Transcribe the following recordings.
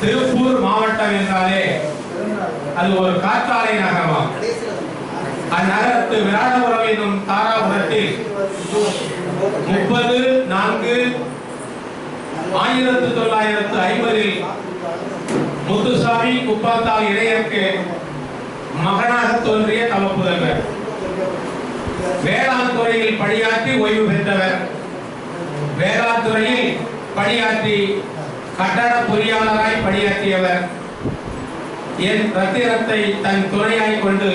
திருப்பூர் மாவட்டம் என்றாலே அது ஒரு காற்றாலை நகரமாகும். அந்நகரத்து விராடபுரம் என்னும் தாராபுரத்தில் 30/4/1950 முத்துசாமி குப்பாத்தால் இடையருக்கு மகனாக தோன்றிய தவப்புதல்வர். வேளாண் துறையில் பணியாற்றி ஓய்வு பெற்றவர். வேளாண் துறையில் பணியாற்றி கட்டட பொறியாளராய் பணியாற்றியவர். என் ரத்தினத்தை தன் துணையாய் கொண்டு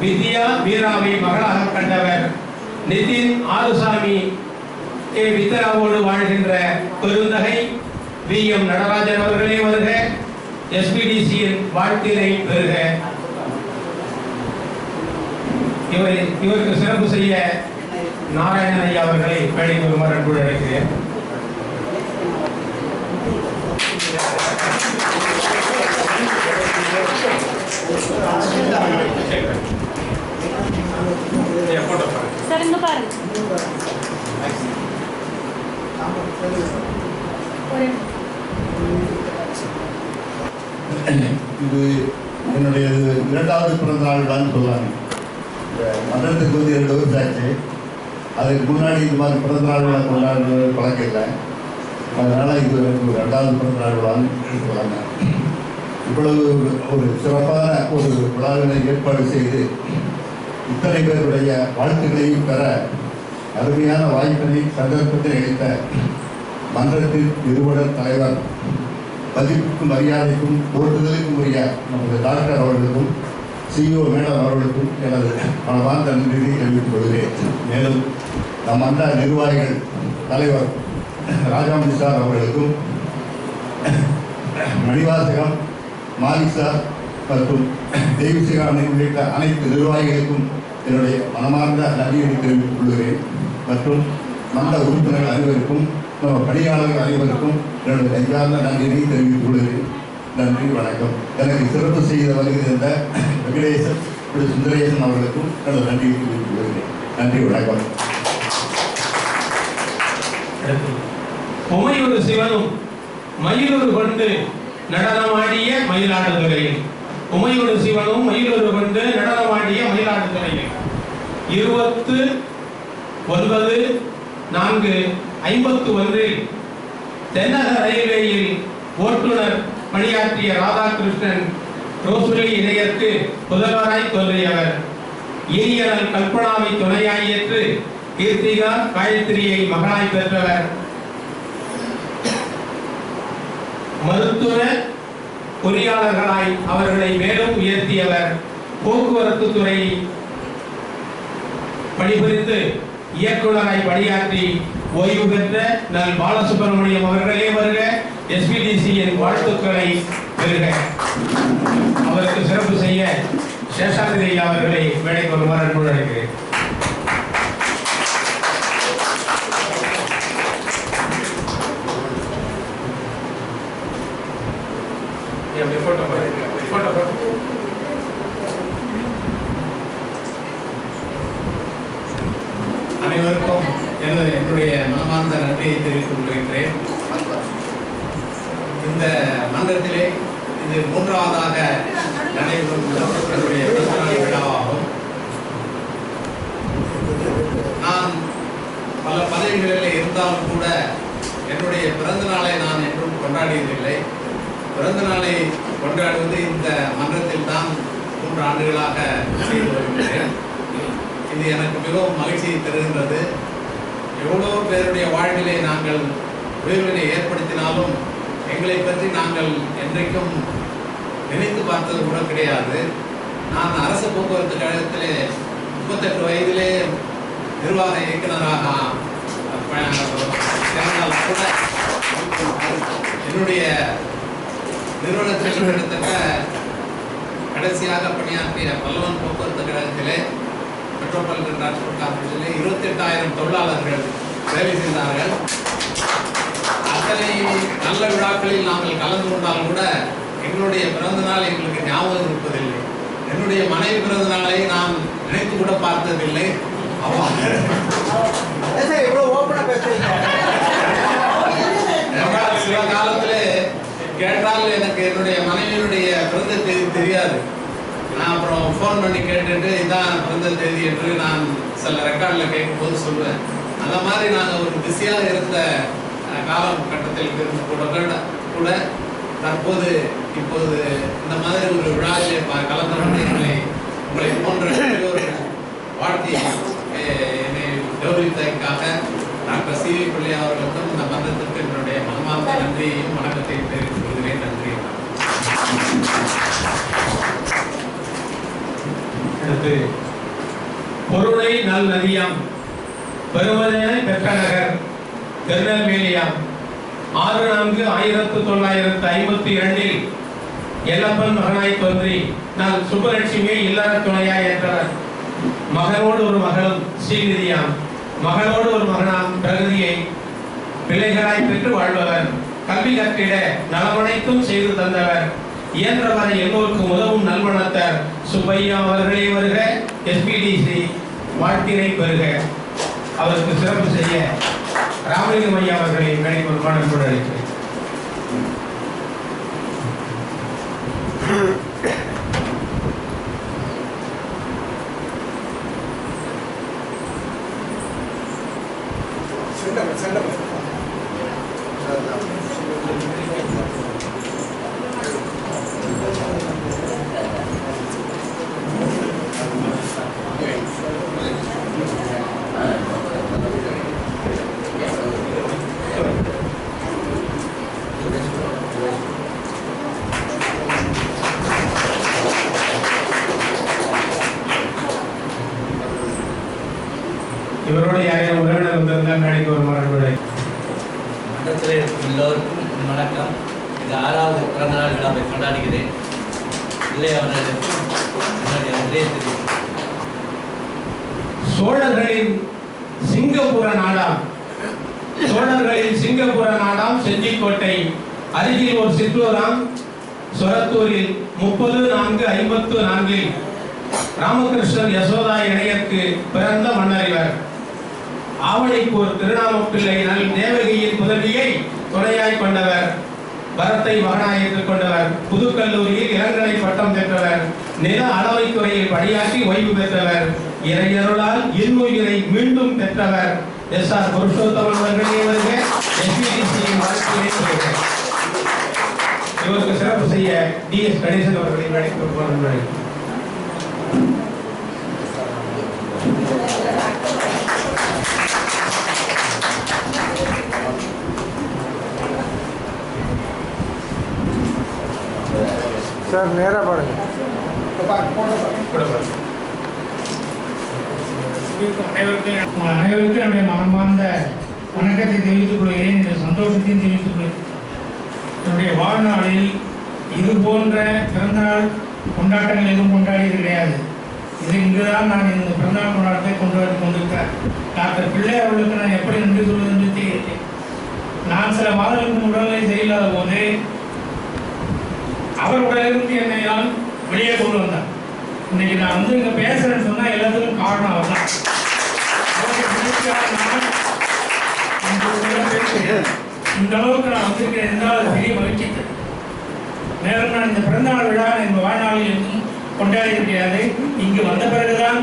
வித்யா வீராவை மகளாக கண்டவர். நிதின் ஆறுசாமி வித்யாவோடு வாழ்கின்ற பெருந்தகை VM நடராஜன் அவர்களே வருக. SPDCயின் வாழ்த்தினை பெறுக. இவருக்கு சிறப்பு செய்ய நாராயணன் ஐயா அவர்களை மேடைக்கு வருமாறு அன்போடு அழைக்கிறேன். இது என்னுடைய 2வது பிறந்த நாள் தான் சொல்லுவாங்க. மன்றத்துக்கு வந்து 2 வருஷம் ஆச்சு. அதுக்கு முன்னாடி இந்த மாதிரி பிறந்த நாள் விழா கொண்டாடுறது பழக்கம் இல்லை. அதனால் இது 2வது பிறந்த நாள் விழான்னு சொல்லுவாங்க. இவ்வளவு ஒரு சிறப்பான ஒரு விழாவினை ஏற்பாடு செய்து இத்தனை பேருடைய வாழ்த்துக்களையும் பெற அருமையான வாய்ப்பினை சந்தர்ப்பத்தில் அளித்த மன்றத்தின் நிறுவனர் தலைவர், மதிப்புக்கும் மரியாதைக்கும் போற்றுதலுக்கும் உரிய நமது டாக்டர் அவர்களுக்கும் CEO மேடம் அவர்களுக்கும் எனது மனமார்ந்த நன்றியை தெரிவித்துக் கொள்கிறேன். மேலும் நம் மன்ற நிர்வாகிகள் தலைவர் ராஜாமணி சார் அவர்களுக்கும், மணிவாசகம் மாலிக் சார் மற்றும் தேவிசிகாமணி உள்ளிட்ட அனைத்து நிர்வாகிகளுக்கும் என்னுடைய மனமார்ந்த நன்றியை தெரிவித்துக் கொள்கிறேன். மற்றும் மன்ற உறுப்பினர்கள் அனைவருக்கும், நம்ம பணியாளர்கள் அனைவருக்கும் என்னுடைய நெஞ்சார்ந்த நன்றியை தெரிவித்துக் கொள்கிறேன். நன்றி, வணக்கம். எனக்கு சிறப்பு செய்த வருகின்ற வெங்கடேசன் சுந்தரேசன் அவர்களுக்கும் எனது நன்றியை தெரிவித்துக் கொள்கிறேன். நன்றி, வணக்கம். உமையொரு சிவனும் மயிலொரு கொண்டு நடனமாடிய மயிலாடுதுறையில். உமையொரு சிவனும் மயிலொரு கொண்டு நடனமாடிய மயிலாடுதுறையில் 29/4/51 தென்னக ரயில்வேயில் ஓட்டுநர் பணியாற்றிய ராதாகிருஷ்ணன் ரோஸ்வெலி இணையருக்கு புதல்வராய் தோன்றியவர். இனியனல் கல்பனாவை துணையாய் ஏற்று கீர்த்திகா காயத்ரியை மகளாய் பெற்றவர். மருத்துவ பொறியாளர்களாய் அவர்களை மேலும் உயர்த்தியவர். போக்குவரத்து துறை பணிபுரிந்து இயக்குநராய் பணியாற்றி ஓய்வு பெற்ற நல் பாலசுப்ரமணியம் அவர்களே வருக. SPDCயின் வாழ்த்துக்களை பெறுக. அவருக்கு சிறப்பு செய்ய சேஷாதிரி அவர்களை மேடைக்கு வருமாறு அன்போடு அழைக்கிறேன். அனைவருக்கும் என்னுடைய மனமார்ந்த நன்றியை தெரிவித்துக் கொள்கின்றேன். இந்த மன்றத்திலே இது 3வதாக நடைபெறும் என்னுடைய பிறந்தநாள் விழாவாகும். நான் பல பதவிகளில் இருந்தாலும் கூட என்னுடைய பிறந்த நாளை நான் என்றும் கொண்டாடியதில்லை. பிறந்த நாளை கொண்டாடுவது இந்த மன்றத்தில் தான் 3 ஆண்டுகளாக செய்து வருகின்றேன். இது எனக்கு மிகவும் மகிழ்ச்சியை தருகின்றது. எவ்வளோ பேருடைய வாழ்விலே நாங்கள் உயர்வினை ஏற்படுத்தினாலும் எங்களை பற்றி நாங்கள் என்றைக்கும் நினைத்து பார்த்தது கூட கிடையாது. நான் அரசு போக்குவரத்து கழகத்திலே 38 வயதிலே நிர்வாக இயக்குநராக சேர்ந்தால் கூட என்னுடைய நிறுவனத்தில் கிட்டத்தட்ட கடைசியாக பணியாற்றிய பல்லவன் போக்குவரத்து கழகத்திலே மெட்ரோபாலிட்டன் டிரான்ஸ்போர்ட் கார்பரேஷனில் 28,000 தொழிலாளர்கள் வேலை செய்தார்கள். அத்தனை நல்ல விழாக்களில் நாங்கள் கலந்து கொண்டாலும் கூட எங்களுடைய பிறந்த நாள் எங்களுக்கு ஞாபகம் இருப்பதில்லை. என்னுடைய மனைவி பிறந்த நாளை நான் நினைத்து கூட பார்த்ததில்லை. சில காலத்திலே கேட்டால் எனக்கு என்னுடைய மனைவியினுடைய பிறந்த தேதி தெரியாது. நான் அப்புறம் ஃபோன் பண்ணி கேட்டுட்டு இதான் பிறந்த தேதி என்று நான் சில ரெக்கார்டில் கேட்கும்போது சொல்லுவேன். அந்த மாதிரி நாங்கள் ஒரு பிஸியாக இருந்த காலகட்டத்தில் இருந்து கூட தற்போது இப்போது இந்த மாதிரி ஒரு விழாவிலே கலந்து கொண்டு உங்களை போன்ற வாழ்த்தி என்னை கௌரவித்ததற்காக டாக்டர் சி.வி. பிள்ளை அவர்களுக்கும் இந்த மன்றத்திற்கு என்னுடைய மனமார்ந்த நன்றியையும் வணக்கத்தையும் தெரிவித்துக் கொள்கிறேன். நன்றி. அடுத்து பொருளை நல் நதியாம் பெருமதனை பெற்ற நகர் திருநெல்வேலியாம் 6/4/1952 எல்லப்பன் மகனாய் தோன்றி நான் சுப்பலட்சுமியை இல்லற துணையாய் ஏற்றவர். மகனோடு ஒரு மகளும் ஸ்ரீநிதியாம். மகளோடு ஒரு மகனாம் பிரகதியை பிள்ளைகளாய் பெற்று வாழ்பவர். கல்வி கற்றிட நலமனைத்தும் செய்து தந்தவர். இயன்றவரை எல்லோருக்கும் உதவும் நல்மணத்தர் சுப்பையா அவர்களே வருக. எஸ்பிடிசி வாழ்த்தினை பெறுக. அவருக்கு சிறப்பு செய்ய ராமலிங்கம் ஐயா அவர்களை மேடைக்கு ஒரு மாணவர்களோடு அழைக்கிறேன். இவரோட யாரையும் உறவினர் வந்திருந்தால் மேடைக்கு ஒரு மாணவர்களை மன்றத்தில் இருக்கும் எல்லோருக்கும் வணக்கம். இது 6வது பிறந்தநாள் விழாவை கொண்டாடுகிறேன். இல்லை அவர்களுக்கும் என்னுடைய நன்றியை தெரிவிக்கிறேன். சோழர்களின் சிங்கப்புர நாடாம் செஞ்சிக்கோட்டை அருகில் ஒரு சிற்றூராம் சொரத்தூரில் 30/4/54 ராமகிருஷ்ணன் யசோதா இணையருக்கு பிறந்த மன்னறிவர். ஆவணிப்பூர் திருநாமப்பிள்ளை நல் தேவகியின் புதவியை துணையாய் கொண்டவர். பரத்தை மகனாய் ஏற்றுக்கொண்டவர். புதுக்கல்லூரியில் இளங்கலை பட்டம் பெற்றவர். நில அளவைத்துறையில் பணியாற்றி ஓய்வு பெற்றவர். இறையருளால் இன்னுயிரை மீண்டும் பெற்றவர். எஸ்.ஆர். புருஷோத்தமன் அவர்களே வருக. எஸ்பிடிசியின் வாழ்க்கையை வருக. இவருக்கு சிறப்பு செய்ய டி.எஸ். கணேசன் அவர்களை மேடைக்கு வருவார்கள். சார் நேராக பாருங்க. அனைவருக்கும் என்னுடைய மனமார்ந்த வணக்கத்தை தெரிவித்துக் கொள்கிறேன். இந்த சந்தோஷத்தையும் தெரிவித்துக் கொள்கிறேன். என்னுடைய வாழ்நாளில் இது போன்ற பிறந்தநாள் கொண்டாட்டங்கள் எதுவும் கொண்டாடியது கிடையாது. இது இங்குதான் நான் இந்த பிறந்தநாள் கொண்டாட்டத்தை கொண்டிருக்கிறேன். டாக்டர் பிள்ளை அவர்களுக்கு நான் எப்படி நன்றி சொல்வது என்று தெரிகிறேன். நான் சில மாதங்களுக்கு உடல்நிலை சரியில்லாத போது அவர் உடலிருந்து என்னை நான் வெளியே கொண்டு வந்தார். இன்னைக்கு நான் இங்கே பேசுறேன்னு சொன்னால் எல்லாத்துக்கும் காரணம் அவர் தான். இந்த அளவுக்கு நான் வந்திருக்கிறேன் என்றால் அது பெரிய மகிழ்ச்சி. மேலும் நான் இந்த பிறந்தநாள் விழா எங்கள் வாழ்நாளில் எதுவும் கொண்டாடி இருக்கிறது. இங்கு வந்த பிறகுதான்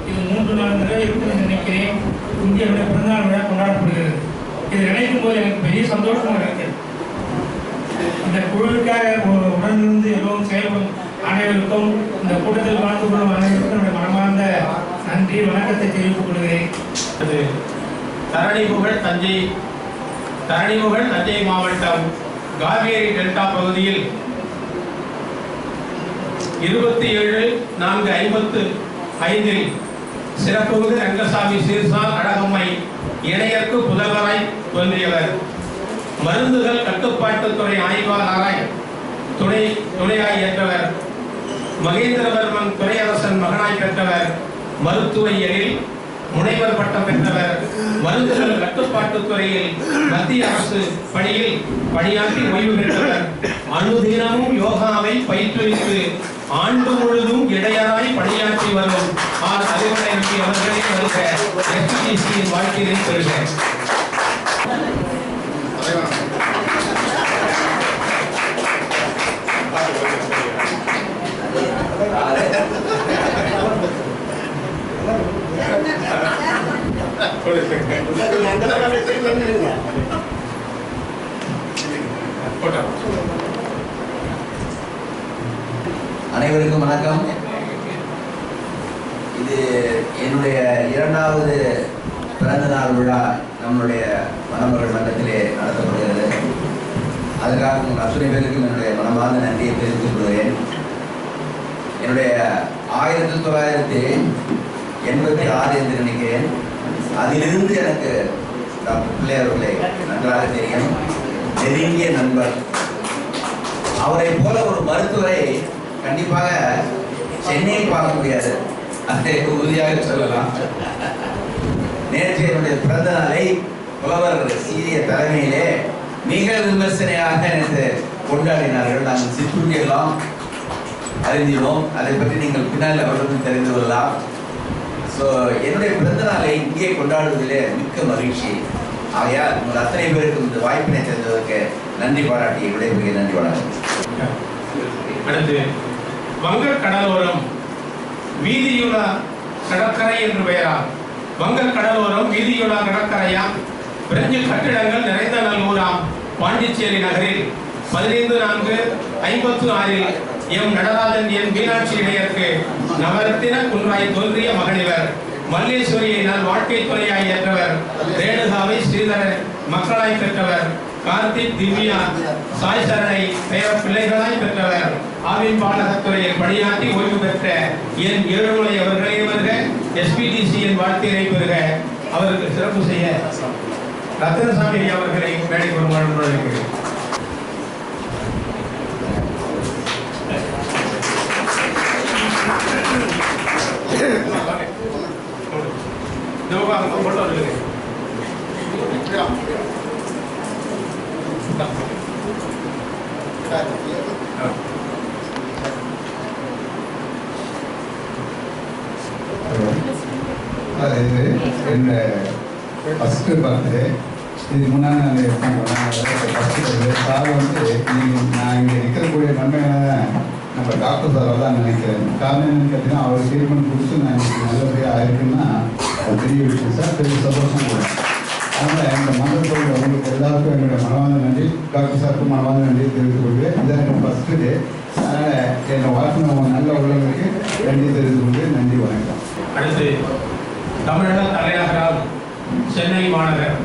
இது 3 நாள் தடவை இருக்குன்னு நினைக்கிறேன். இங்கே என்னுடைய பிறந்தநாள் விழா கொண்டாடப்படுகிறது. இது நினைக்கும் போது எனக்கு பெரிய சந்தோஷமாக இருக்கிறது. இந்த குழுவுக்காக உடனிருந்து எல்லோரும் செயல்படும் அனைவருக்கும், இந்த கூட்டத்தில் கலந்து கொள்ளும் அனைவருக்கும் என்னுடைய மனமார்ந்த நன்றி வணக்கத்தை தெரிவித்துக் கொள்கிறேன். தரணிமுகழ் தஞ்சை மாவட்டம் காவேரி டெல்டா பகுதியில் 27/4/55 சிறப்புமிகு ரங்கசாமி சீர்சால் அழகம்மை இணையருக்கு புதல்வராய் தோன்றியவர். மருந்துகள் கட்டுப்பாட்டுத்துறை ஆய்வாளராய் துணையாய் ஏற்றவர். மகேந்திரவர்மன் துறையரசன் மகனாய் பெற்றவர். மருத்துவயியலில் முனைவர் பட்டம் பெற்றவர். மருந்துகள் கட்டுப்பாட்டுத்துறையில் மத்திய அரசு பணியில் பணியாற்றி ஓய்வு பெற்றவர். அனுதினமும் யோகாவை பயிற்றுவித்து ஆண்டு முழுதும் இடையராய் பணியாற்றி வரும் அறிவுரைக்கு அவர்களே வருக. எஸ்பிடிசியின் வாழ்க்கையை பெறுக. அனைவருக்கும் வணக்கம். இது என்னுடைய 2வது பிறந்தநாள் விழா நம்முடைய மணமகள் மன்றத்திலே நடத்தப்படுகிறது. அதற்காக உங்கள் அத்தனை பேருக்கும் என்னுடைய மனமார்ந்த நன்றியை தெரிவித்துக் கொள்கிறேன். என்னுடைய 1986 என்று நினைக்கிறேன். அதிலிருந்து எனக்கு டாக்டர் பிள்ளை அவர்களை நன்றாக தெரியும். நெருங்கிய நண்பர். அவரை போல ஒரு மருத்துவரை கண்டிப்பாக சென்னையில் பார்க்க முடியாது, அதை உறுதியாக சொல்லலாம். நேற்று என்னுடைய பிறந்த நாளை புலவர் சீரிய தலைமையிலே மிக விமர்சனையாக நேற்று கொண்டாடினார்கள். நாங்கள் சிற்றுண்டியெல்லாம் அறிந்தினோம். அதை பற்றி நீங்கள் பின்னால் அவர்களும் தெரிந்து கொள்ளலாம். ஸோ என்னுடைய பிறந்த நாளை இங்கே கொண்டாடுவதிலே மிக்க மகிழ்ச்சி. ஆகையால் உங்கள் அத்தனை பேருக்கும் இந்த வாய்ப்பினை தந்ததற்கு நன்றி பாராட்டி விடைபெறுகிறேன். நன்றி வணக்கம். அடுத்து வங்கக் கடலோரம் வீதியுலா கடற்கரை என்று பெயரால் வங்கக் கடலோரம் வீதியுலா கடற்கரையாம் பிரெஞ்சு கட்டிடங்கள் நிறைந்த நல்லூராம் பாண்டிச்சேரி நகரில் 15/4/56 எம் நடராஜன் என் மீனாட்சி இடையருக்கு நவரத்தின குன்றாய் தோன்றிய மகனிவர் மல்லேஸ்வரியை நான் வாழ்க்கை துணையாய் ஏற்றவர் ரேணுகாவை ஸ்ரீதரன் மக்களாய் பெற்றவர் கார்த்திக் திவ்யா சாய் சரணை பெயர பிள்ளைகளாய் பெற்றவர் ஆவின் பாடகத்துறையில் பணியாற்றி ஓய்வு பெற்ற என் ஏழுமலை அவர்களே வருக SPDCயின் வாழ்க்கையை பெறுக. அவருக்கு சிறப்பு செய்ய ரத்னசாமி அவர்களை மேடை வருமானம் இருக்கிறேன். இது என் ஃபஸ்ட்டு பர்த்டே. இதுக்கு முன்னாடி நான் ஃபஸ்ட்டு சார் நீங்கள் நான் இங்கே நிற்கக்கூடிய நன்மையான நம்ம டாக்டர் சாரை தான் நினைக்கிறேன். காரணம் என்னன்னு கேட்டீங்கன்னா அவர் ட்ரீட்மெண்ட் கொடுத்து நான் நல்லபடியாக ஆயிருக்குன்னா அது பெரிய விஷயம் சார், பெரிய சந்தோஷம் கூட. அதனால் இந்த மன்றத்தோடு உங்களுக்கு எல்லாருக்கும் என்னுடைய மனவார்ந்த நன்றி, டாக்டர் சாருக்கும் மனவார்ந்த நன்றியை தெரிவித்துக் கொள்வேன். இதான் எனக்கு ஃபஸ்ட்டு டே. அதனால் என்னை வாழ்க்கை நல்ல உள்ளவங்களுக்கு நன்றி தெரிவித்துக் கொண்டு நன்றி வணக்கம். அடுத்து தமிழக தலைநகரம் சென்னை மாநகர்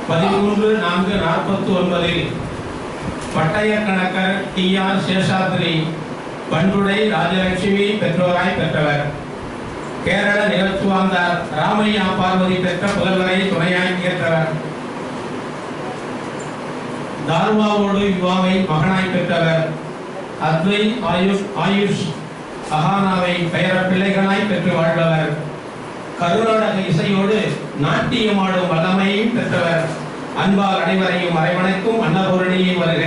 13/4/49 பட்டய கணக்கர் TR சேஷாத்ரி பண்புடை ராஜலட்சுமி பெற்றோராய் பெற்றவர். கேரள நிகழ்த்துவாந்தார் ராமையா பார்வதி பெற்ற புதல்வரை துணையாய் ஏற்றவர். தார்வாவோடு யுவாவை மகனாய் பெற்றவர். அத்வை ஆயுஷ் அஹானாவை பெயர பிள்ளைகளாய் பெற்று வாழ்பவர். கருநாடக இசையோடு நாட்டியமாடும் வல்லமையும் பெற்றவர். அன்பால் அனைவரையும் அரவணைக்கும் அன்னபூரணியும் வருக.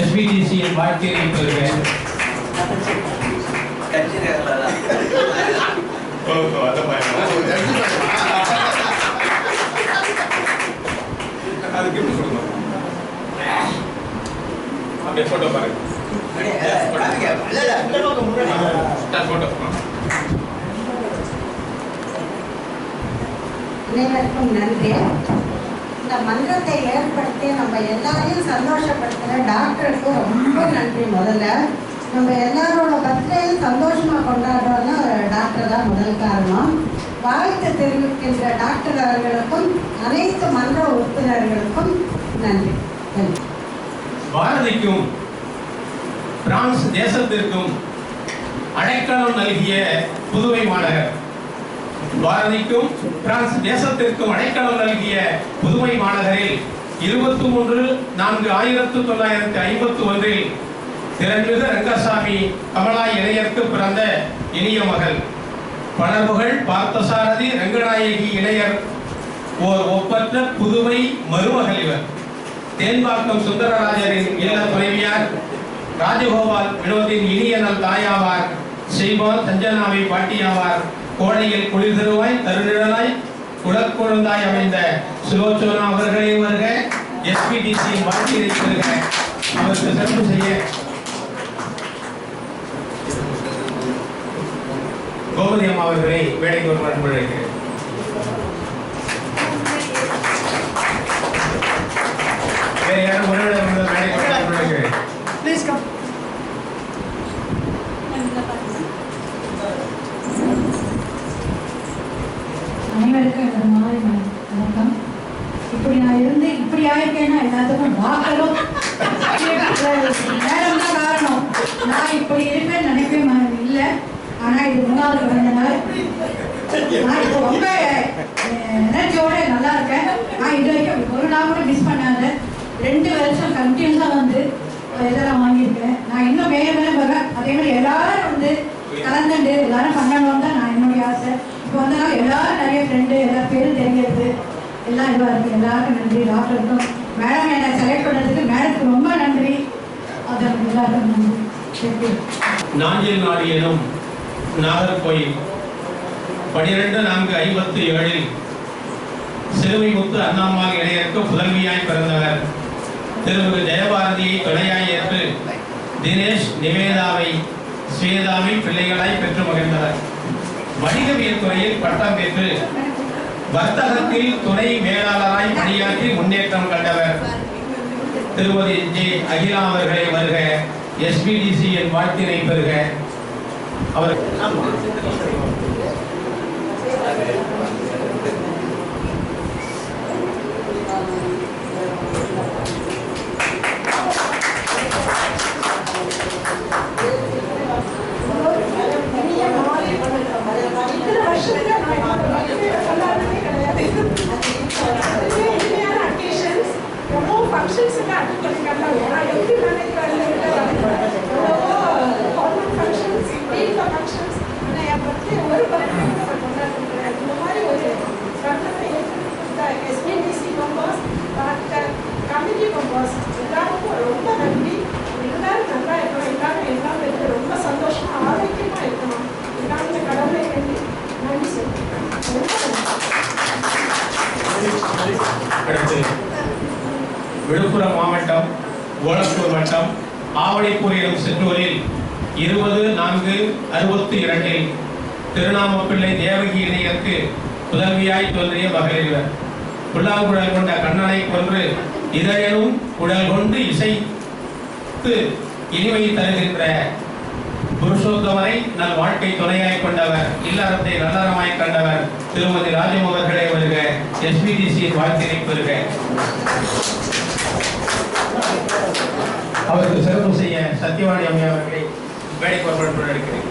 SPDCயின் வாழ்க்கையை பெறுக. போட்டோ பாருங்க. அனைவருக்கும் நன்றி. இந்த மன்றத்தை ஏற்படுத்தி நம்ம எல்லாரையும் சந்தோஷப்படுத்துகிற டாக்டருக்கு ரொம்ப நன்றி. முதல்ல நம்ம எல்லாரோட பர்த்டேயும் சந்தோஷமாக கொண்டாடுறோம்னா டாக்டர் தான் முதல் காரணம். வாழ்த்து தெரிவிக்கின்ற டாக்டர் அவர்களுக்கும் அனைத்து மன்ற உறுப்பினர்களுக்கும் நன்றி. பாரதிக்கும் பிரான்ஸ் தேசத்திற்கும் அடைக்கலம் நல்கிய புதுவை மாநகர். பாரதிக்கும் பிரான்ஸ் தேசத்திற்கும் அடைக்கலம் நல்கிய புதுவை மாநகரில் 23/4/1951 திறன்மிகு ரங்கசாமி கமலா இளையருக்கு பிறந்த இனிய மகள். பணர்புகழ் பார்த்தசாரதி ரங்கநாயகி இளையர் ஓர் ஒப்பற்ற புதுவை மருமகள் இவர். தேன்பாக்கம் சுந்தரராஜரின் இல்ல துணைவியார். ராஜகோபால் வினோதின் இனிய நல் தாயாவார். செய்வான் சஞ்சனாவை பாட்டியாவார். கோடையில் குளிர் தருவாய் தருநிழலாய் குடற்குழந்தாய் அமைந்த சுலோச்சனா அவர்களே வருக. SPDCயின் வாழ்க்கையை பெறுக. அவருக்கு சிறப்பு செய்ய கோமதி அம்மா அவர்களை வேலைக்கு ஒரு மரபு அழைக்கிறேன். வேறு யாரும் உறவினர் வேலைக்கு ப்ளீஸ் கம். டாக்டரும் மேடம் தான் காரணம். நான் இப்படி இருப்பேன்னு நினைக்கவே இல்லை. ஆனால் இது 3வது பிறந்த நாள். நான் இப்போ ரொம்ப எனர்ஜியோட நல்லா இருக்கேன். நான் இது வரைக்கும் ஒரு நாள் கூட மிஸ் பண்ணாத 2 வருஷம் கண்டினியூஸாக வந்து இதெல்லாம் வாங்கியிருக்கேன். நான் இன்னும் மேலே வருவேன். அதே மாதிரி எல்லாரும் வந்து கலந்துட்டு எல்லாரும் பண்ணணும்னு தான் நான் என்னுடைய ஆசை. இப்போ வந்தனால எல்லாரும் நிறைய ஃப்ரெண்டு எல்லா பேரும் தெரிகிறது எல்லாம் இதுவாக இருக்குது. எல்லாருக்கும் நன்றி. டாக்டருக்கும் மேடம் என்னை செலக்ட் பண்ணதுக்கு மேடத்துக்கு ரொம்ப நன்றி. அதற்கு எல்லாருக்கும் நன்றி. நாஞ்சில் நாடு எனும் நாகர்கோயில் 12/4/57 சிறுவைமுத்து அண்ணாம்மாள் இளையருக்கு புதல்வியாய் பிறந்தவர். திருமிகு ஜெயபாரதியை துணையாய் ஏற்று தினேஷ் நிவேதாவை ஸ்வேதாவை பிள்ளைகளாய் பெற்று மகிழ்ந்தவர். வணிகவியல் துறையில் பட்டம் பெற்று வர்த்தகத்தில் துணை மேலாளராய் பணியாற்றி முன்னேற்றம் கண்டவர். திருமதி ஜே அகிலா அவர்களை வருக. SBDC-யின் வாழ்த்தினை பெறுக. அவர் ரொம்ப நன்றி. எல்லாரும் நல்லா இருக்கணும். எல்லாரும் ரொம்ப சந்தோஷமா ஆரோக்கியமா இருக்கணும். எல்லாருமே கடவுளை வேண்டி நன்றி சொல்லுங்க. அடுத்து விழுப்புரம் மாவட்டம் ஓலத்தூர் வட்டம் ஆவணிப்பூர் எனும் சிற்றூரில் 20/4/62 திருநாமப்பிள்ளை தேவகி இணையருக்கு புதல்வியாய் தோன்றிய மகளிர். புல்லாங்குழல் கொண்ட கண்ணனை கொன்று இதழனும் குழல் கொண்டு இசைத்து இனிமை தருகின்ற புருஷோத்தமரை நல் வாழ்க்கை துணையாய் கொண்டவர். இல்லறத்தை நல்லறமாய் கண்டவர். திருமதி ராஜம் அவர்களே வருக. SBDC-யின் வாழ்த்தினை பெறுக. அவருக்கு சிறப்பு செய்ய சத்தியவாணி அம்மை அவர்களை மேடை பொறுப்பேற்று அளிக்கிறேன்.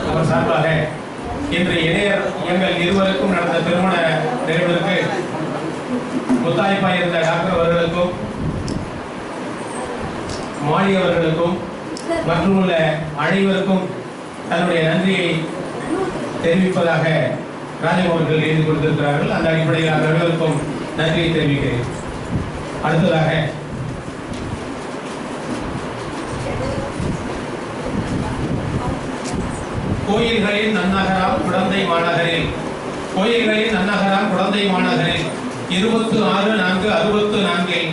அவர் சார்பாக இன்று இணையர் எங்கள் இருவருக்கும் நடந்த திருமண நிகழ்விற்கு முத்தாய்ப்பாய் இருந்த டாக்டர் அவர்களுக்கும் மாலி அவர்களுக்கும் மற்றும் உள்ள அனைவருக்கும் தன்னுடைய நன்றியை தெரிவிப்பதாக ராஜம் அவர்கள் எழுதி கொடுத்திருக்கிறார்கள். அந்த அடிப்படையில் அவர்களுக்கும் நன்றியை தெரிவிக்கிறேன். அடுத்ததாக கோயில்களின் நன்னகராம் குழந்தை மாநகரில் 26/4/64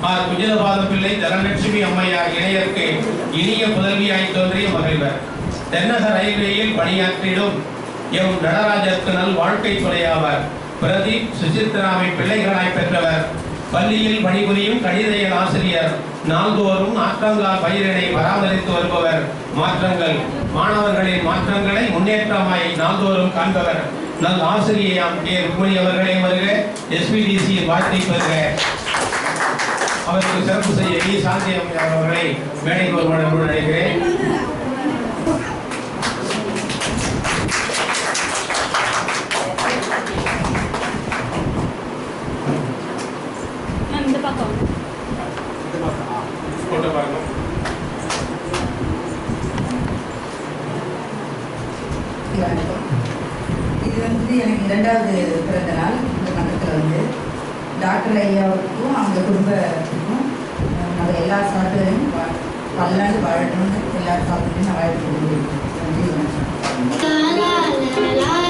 ஆர் குஜலபாதம் பிள்ளை தனலட்சுமி அம்மையார் இணையருக்கு இனிய புதல்வியாய் தோன்றிய மகிழ்வர். தென்னக ரயில்வேயில் பணியாற்றிடும் எம் நடராஜருக்கு நல் வாழ்க்கை துணையாவார். பிரதீப் சுசித்ராவை பிள்ளைகளாய் பெற்றவர். பள்ளியில் பணிபுரியும் கணிதவியல் ஆசிரியர். நாள்தோறும் ஆற்றங்கால் பயிரினை பராமரித்து வருபவர். மாணவர்களின் மாற்றங்களை முன்னேற்றமாய் நாள்தோறும் காண்பவர். நல் ஆசிரியாம் கே ருக்மணி அவர்களே வருக. SBDC-யின் வாழ்த்தை பெறுக. அவருக்கு சிறப்பு செய்ய சாந்தி அம்மையார் அவர்களை மேடை ஒருவனுடன் அழைக்கிறேன். போட்டு பாருங்க. டாக்டர் ஐயாவுக்கும் அவங்க குடும்பத்துக்கும் நம்ம எல்லா சாப்பிட்டையும் பல்லாண்டு வாழணும்னு எல்லா சாப்பிட்டையும் நான் வாழ்த்து கொடுக்குறேன். நன்றி, வணக்கம்.